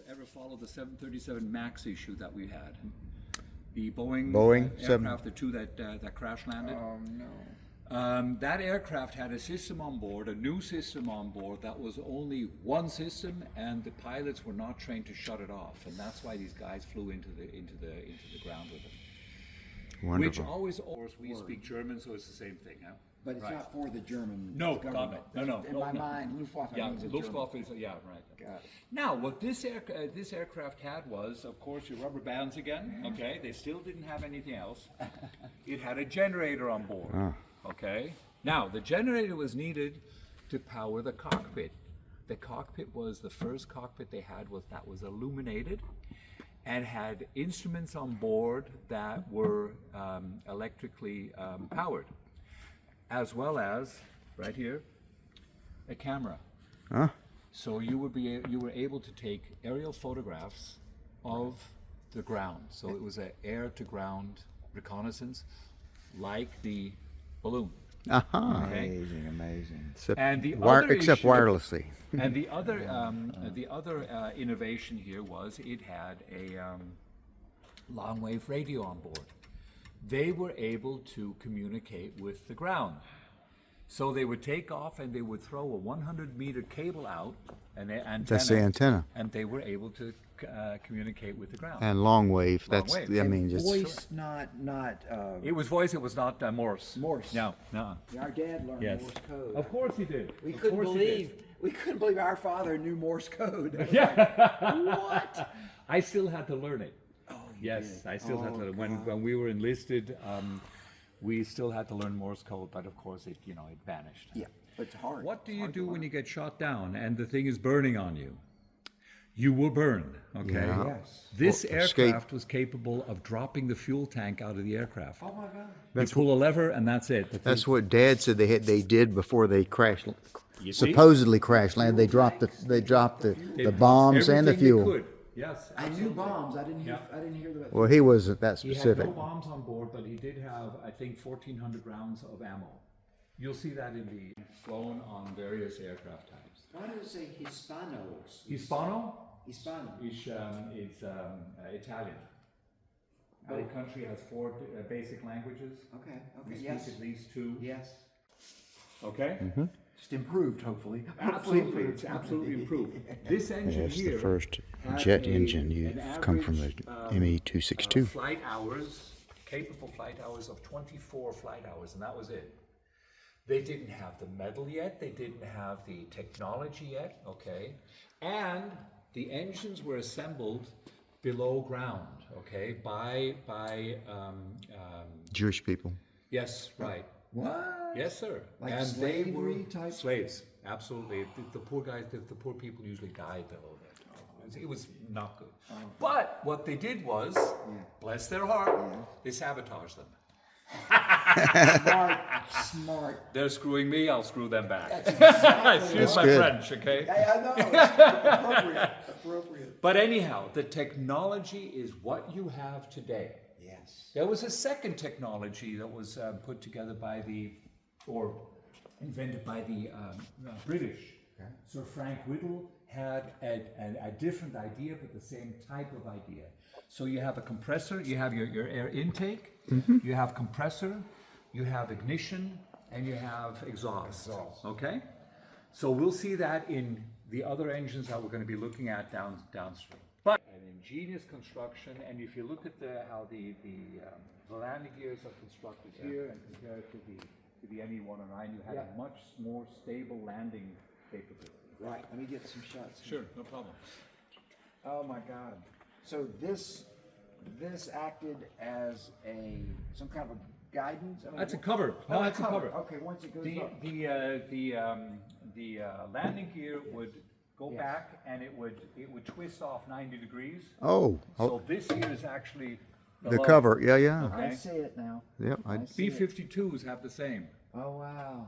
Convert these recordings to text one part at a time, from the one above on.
ever followed the 737 MAX issue that we had? The Boeing aircraft, the two that crash landed? Oh, no. That aircraft had a system on board, a new system on board that was only one system, and the pilots were not trained to shut it off, and that's why these guys flew into the ground with it. Wonderful. Which always, of course, we speak German, so it's the same thing, huh? But it's not for the German government. government. No. In my mind, Luftwaffe means it's Luftwaffe German. is, yeah, right. Got it. Now, what this aircraft had was, of course, your rubber bands again. Okay, they still didn't have anything else. It had a generator on board. Okay. Now, the generator was needed to power the cockpit. The cockpit was the first cockpit they had that was illuminated, and had instruments on board that were electrically powered, as well as right here a camera. So you were able to take aerial photographs of the ground. So it was an air-to-ground reconnaissance, like the balloon. Okay? Amazing. Except, And the other except issue- wirelessly. And the other innovation here was it had a long-wave radio on board. They were able to communicate with the ground. So they would take off and they would throw a 100-meter cable out, and That's the antenna. and they were able to communicate with the ground. And long wave. Long That's wave. I mean just Voice, not. It was voice. It was not Morse. Morse. No. Our dad learned Yes. Morse code. Of course he did. We Of couldn't course he did. believe our father knew Morse code. Yeah. What? I still had to learn it. Oh, Yes, I still had to. When we were enlisted, we still had to learn Morse code, but of course it vanished. Yeah, but it's hard. What do you do when you get shot down and the thing is burning on you? You will burn. Okay. Yeah. Yes. This Or escape. aircraft was capable of dropping the fuel tank out of the aircraft. Oh my God. You pull a lever and that's it. that's what Dad said they did before they crashed. You see? Supposedly crash land. They dropped the bombs and the Everything they fuel. could. Yes. I knew bombs. I didn't hear. Yeah. I didn't hear the. Well, he wasn't that He had specific. no bombs on board, but he did have, I think, 1,400 rounds of ammo. You'll see that in the flown on various aircraft types. Why does it say Hispanos? Hispano Hispano. is Italian. Our country has 4 basic languages. Okay. We Okay. speak Yes. at least 2. Yes. Okay? Just improved, hopefully. Absolutely, it's absolutely improved. This engine That's here the first had jet a- engine. an You've come from the average, ME-262. flight hours, capable flight hours of 24 flight hours, and that was it. They didn't have the metal yet, they didn't have the technology yet, okay? And the engines were assembled below ground, okay, by Jewish people. yes, right. What? Yes, sir. Like and they were slavery type? slaves. Absolutely. The poor guys, the poor people usually died below that. It was not good. But what they did was, bless their heart, they sabotaged them. Smart. They're screwing me, I'll screw them back. Exactly. Excuse my good. French, okay? I know. It's appropriate. But anyhow, the technology is what you have today. Yes. There was a second technology that was put together or invented by the British. Okay. Sir Frank Whittle had a different idea, but the same type of idea. So you have a compressor, you have your air intake, you have compressor, you have ignition, and you have exhaust. Okay? So we'll see that in the other engines that we're going to be looking at downstream. But an ingenious construction, and if you look at how the landing gears are constructed here and compare it to the ME-109, you had a much more stable landing capability. Right. Let me get some shots. Sure, no problem. Oh my God. So this acted as some kind of a guidance. I mean, That's a cover. No, that's a cover. Okay. Once it goes up. The landing gear would go back and it would twist off 90 degrees. Oh, So this here is actually the low. cover. Yeah. I see it now. Yep. I see it. B-52s have the same. Oh wow.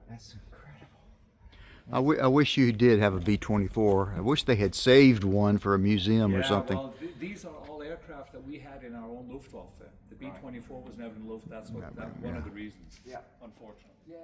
That's incredible. I wish you did have a B-24. I wish they had saved one for a museum or something. Well, these are all aircraft that we had in our own Luftwaffe. The B-24 was never in Luftwaffe. That's one of the reasons. Yeah. Unfortunately. Yeah.